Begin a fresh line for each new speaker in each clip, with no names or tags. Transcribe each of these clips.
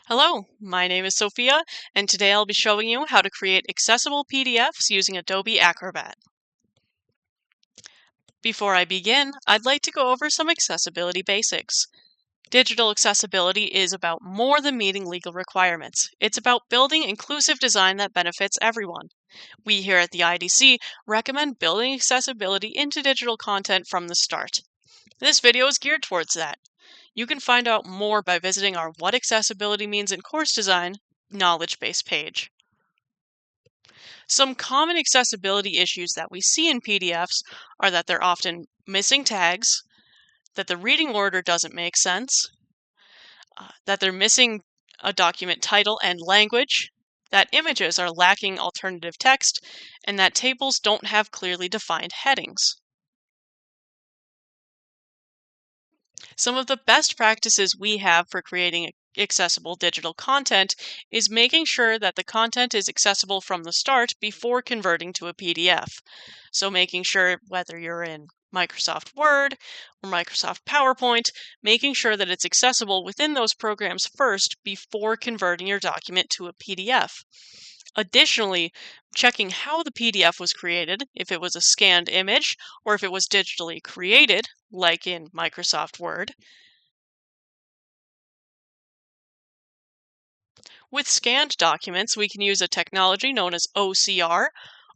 Hello, my name is Sophia, and today I'll be showing you how to create accessible PDFs using Adobe Acrobat. Before I begin, I'd like to go over some accessibility basics. Digital accessibility is about more than meeting legal requirements. It's about building inclusive design that benefits everyone. We here at the IDC recommend building accessibility into digital content from the start. This video is geared towards that. You can find out more by visiting our What Accessibility Means in Course Design knowledge base page. Some common accessibility issues that we see in PDFs are that they're often missing tags, that the reading order doesn't make sense, that they're missing a document title and language, that images are lacking alternative text, and that tables don't have clearly defined headings. Some of the best practices we have for creating accessible digital content is making sure that the content is accessible from the start before converting to a PDF. So making sure whether you're in Microsoft Word or Microsoft PowerPoint, making sure that it's accessible within those programs first before converting your document to a PDF. Additionally, checking how the PDF was created, if it was a scanned image or if it was digitally created, like in Microsoft Word. With scanned documents, we can use a technology known as OCR,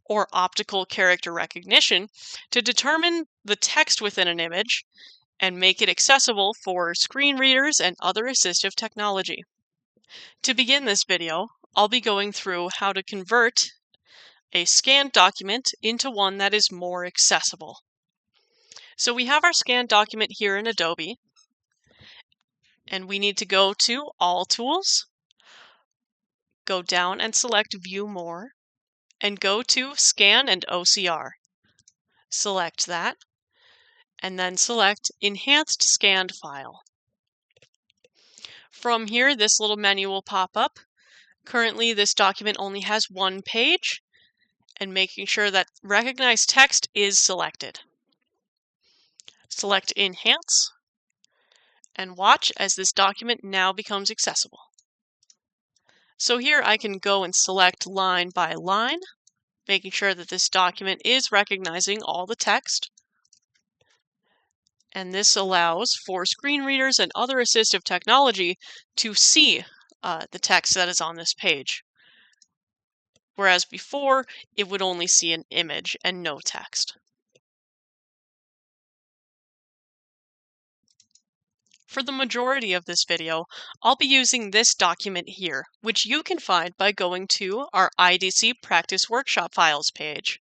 or optical character recognition, to determine the text within an image and make it accessible for screen readers and other assistive technology. To begin this video, I'll be going through how to convert a scanned document into one that is more accessible. So we have our scanned document here in Adobe, and we need to go to All Tools, go down and select View More, and go to Scan and OCR. Select that, and then select Enhanced Scanned File. From here, this little menu will pop up. Currently, this document only has one page, and making sure that Recognize Text is selected. Select Enhance, and watch as this document now becomes accessible. So here I can go and select line by line, making sure that this document is recognizing all the text. And this allows for screen readers and other assistive technology to see the text that is on this page. Whereas before, it would only see an image and no text. For the majority of this video, I'll be using this document here, which you can find by going to our IDC Practice Workshop Files page.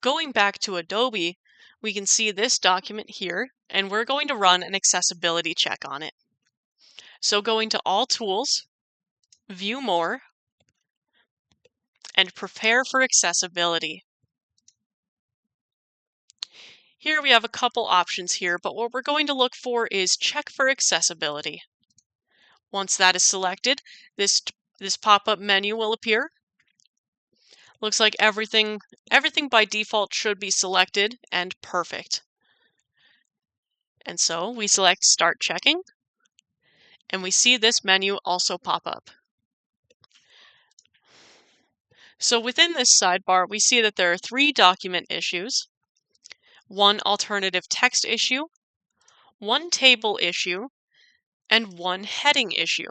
Going back to Adobe, we can see this document here, and we're going to run an accessibility check on it. So going to All Tools, View More, and Prepare for Accessibility. Here we have a couple options here, but what we're going to look for is Check for Accessibility. Once that is selected, this pop-up menu will appear. Looks like everything by default should be selected and perfect. And so we select Start Checking, and we see this menu also pop up. So within this sidebar, we see that there are 3 document issues, 1 alternative text issue, 1 table issue, and 1 heading issue.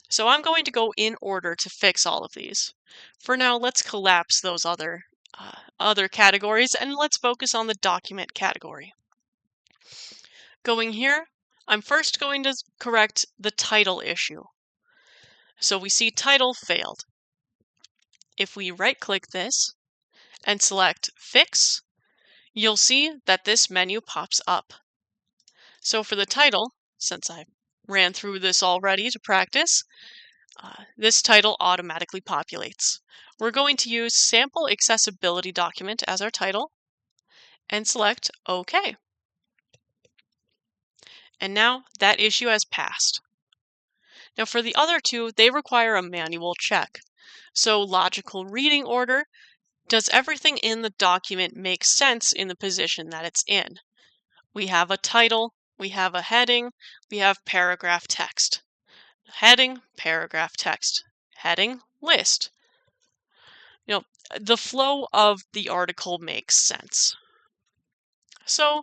So I'm going to go in order to fix all of these. For now, let's collapse those other categories, and let's focus on the document category. Going here, I'm first going to correct the title issue. So we see title failed. If we right-click this and select Fix, you'll see that this menu pops up. So for the title, since I ran through this already to practice, this title automatically populates. We're going to use Sample Accessibility Document as our title and select OK. And now that issue has passed. Now for the other 2, they require a manual check. So logical reading order, does everything in the document make sense in the position that it's in? We have a title, we have a heading, we have paragraph text. Heading, paragraph text. Heading, list. The flow of the article makes sense. So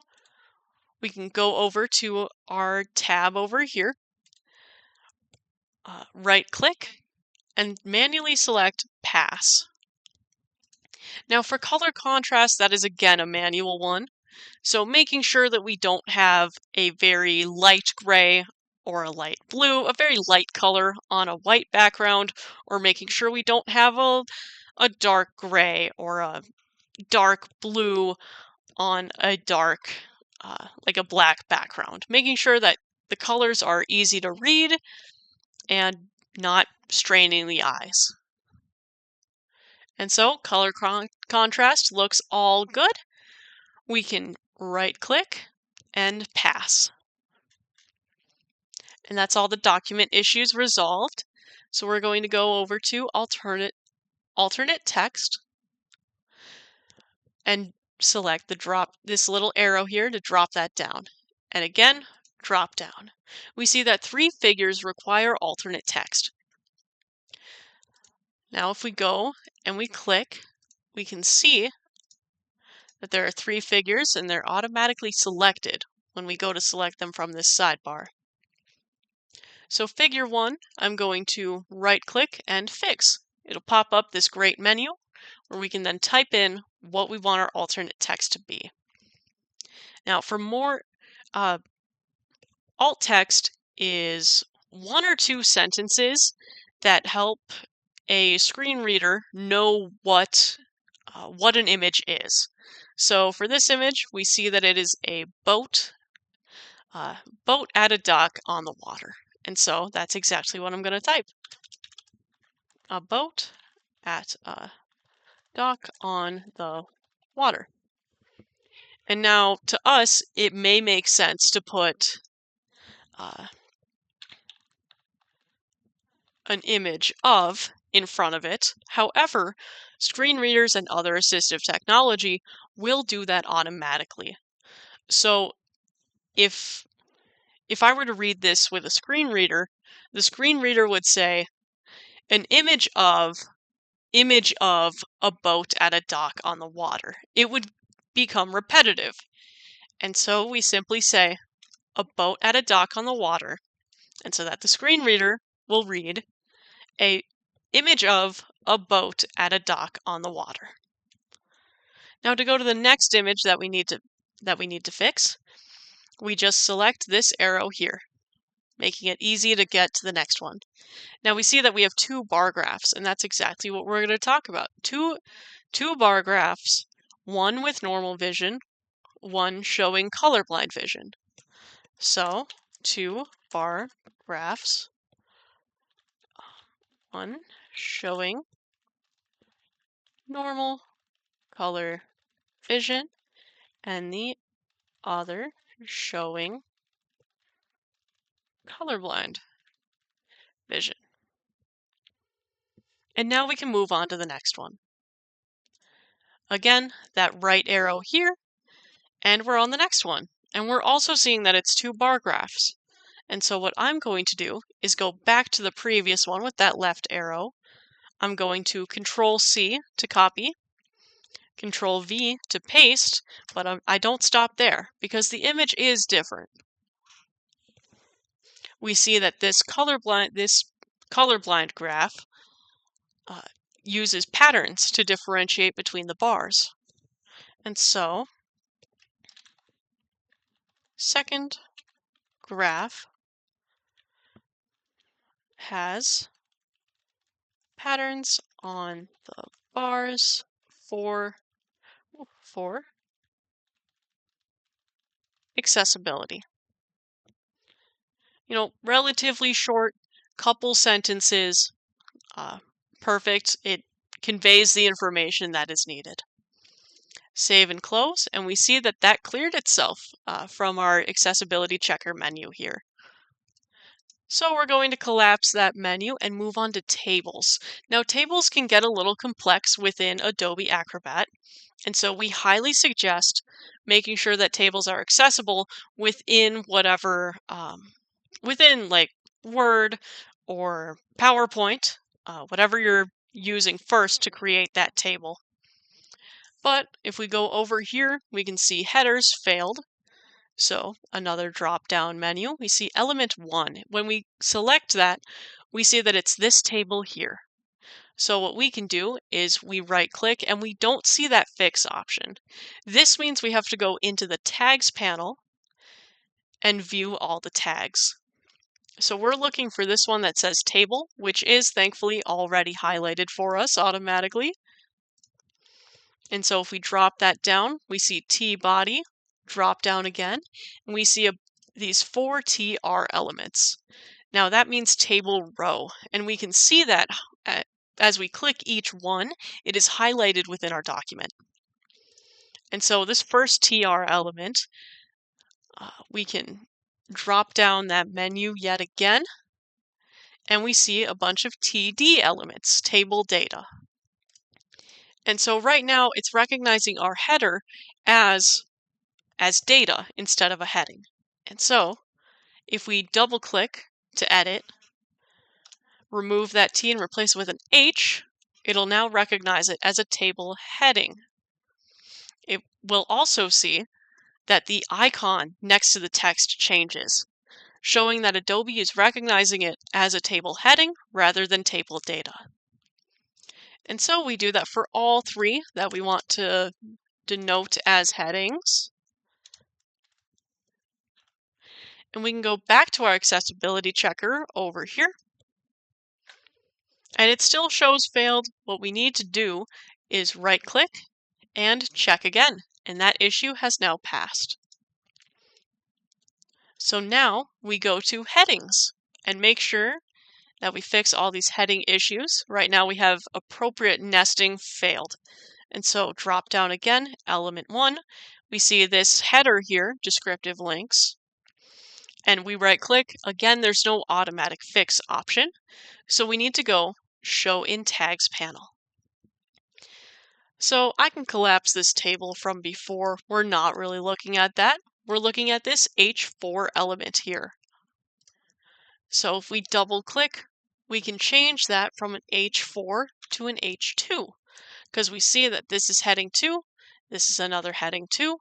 we can go over to our tab over here, right-click, and manually select Pass. Now for color contrast, that is again a manual one. So making sure that we don't have a very light gray or a light blue, a very light color on a white background, or making sure we don't have a dark gray or a dark blue on a dark, like a black background. Making sure that the colors are easy to read and not straining the eyes. And so color contrast looks all good. We can right-click and pass. And that's all the document issues resolved. So we're going to go over to alternate text and select this little arrow here to drop that down. And again, drop down. We see that 3 figures require alternate text. Now if we go and we click, we can see that there are 3 figures and they're automatically selected when we go to select them from this sidebar. So figure 1, I'm going to right-click and fix. It'll pop up this great menu where we can then type in what we want our alternate text to be. Now for more, alt text is 1 or 2 sentences that help a screen reader know what an image is. So for this image, we see that it is a boat at a dock on the water. And so that's exactly what I'm going to type. A boat at a dock on the water. And now to us, it may make sense to put an image of in front of it. However, screen readers and other assistive technology will do that automatically. So if I were to read this with a screen reader, the screen reader would say, an image of a boat at a dock on the water. It would become repetitive. And so we simply say, a boat at a dock on the water, and so that the screen reader will read a image of a boat at a dock on the water. Now to go to the next image that we need to fix, we just select this arrow here, making it easy to get to the next one. Now we see that we have 2 bar graphs, and that's exactly what we're going to talk about. Two bar graphs, one with normal vision, one showing colorblind vision. So 2 bar graphs, one showing normal color vision and the other showing colorblind vision. And now we can move on to the next one. Again, that right arrow here, and we're on the next one. And we're also seeing that it's 2 bar graphs. And so what I'm going to do is go back to the previous one with that left arrow. I'm going to Control-C to copy, Control-V to paste, but I don't stop there because the image is different. We see that this colorblind graph uses patterns to differentiate between the bars. And so, second graph has patterns on the bars for accessibility. Relatively short, couple sentences, perfect. It conveys the information that is needed. Save and close, and we see that that cleared itself from our accessibility checker menu here. So we're going to collapse that menu and move on to tables. Now tables can get a little complex within Adobe Acrobat, and so we highly suggest making sure that tables are accessible within whatever, within like Word or PowerPoint, whatever you're using first to create that table. But if we go over here, we can see headers failed. So another drop-down menu, we see element 1. When we select that, we see that it's this table here. So what we can do is we right-click and we don't see that fix option. This means we have to go into the tags panel and view all the tags. So we're looking for this one that says table, which is thankfully already highlighted for us automatically. And so if we drop that down, we see T body, drop down again, and we see these 4 TR elements. Now that means table row, and we can see that as we click each one, it is highlighted within our document. And so this first TR element, we can drop down that menu yet again, and we see a bunch of TD elements, table data. And so right now it's recognizing our header as data instead of a heading. And so if we double click to edit, remove that T and replace it with an H, it'll now recognize it as a table heading. It will also see that the icon next to the text changes, showing that Adobe is recognizing it as a table heading rather than table data. And so we do that for all 3 that we want to denote as headings. And we can go back to our accessibility checker over here. And it still shows failed. What we need to do is right-click and check again. And that issue has now passed. So now we go to headings and make sure that we fix all these heading issues. Right now we have appropriate nesting failed. And so drop down again, element 1. We see this header here, descriptive links. And we right click. Again, there's no automatic fix option. So we need to go show in tags panel. So I can collapse this table from before. We're not really looking at that. We're looking at this H4 element here. So if we double click, we can change that from an H4 to an H2 because we see that this is heading 2. This is another heading 2.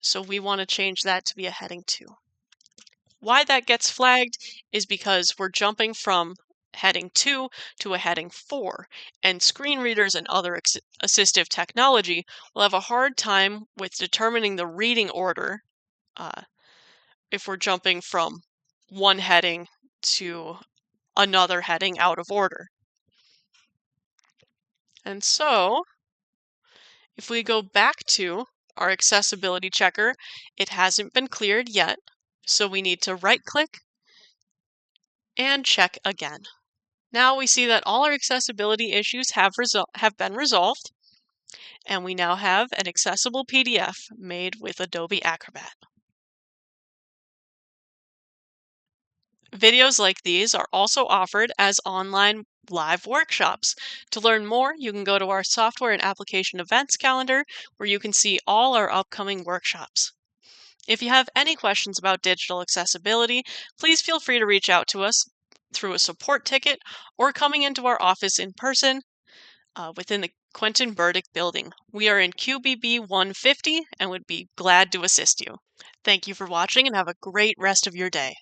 So we want to change that to be a heading 2. Why that gets flagged is because we're jumping from heading 2 to a heading 4, and screen readers and other assistive technology will have a hard time with determining the reading order if we're jumping from one heading to another heading out of order. And so if we go back to our accessibility checker, it hasn't been cleared yet, so we need to right-click and check again. Now we see that all our accessibility issues have been resolved, and we now have an accessible PDF made with Adobe Acrobat. Videos like these are also offered as online live workshops. To learn more, you can go to our software and application events calendar, where you can see all our upcoming workshops. If you have any questions about digital accessibility, please feel free to reach out to us through a support ticket or coming into our office in person within the Quentin Burdick building. We are in QBB 150 and would be glad to assist you. Thank you for watching and have a great rest of your day.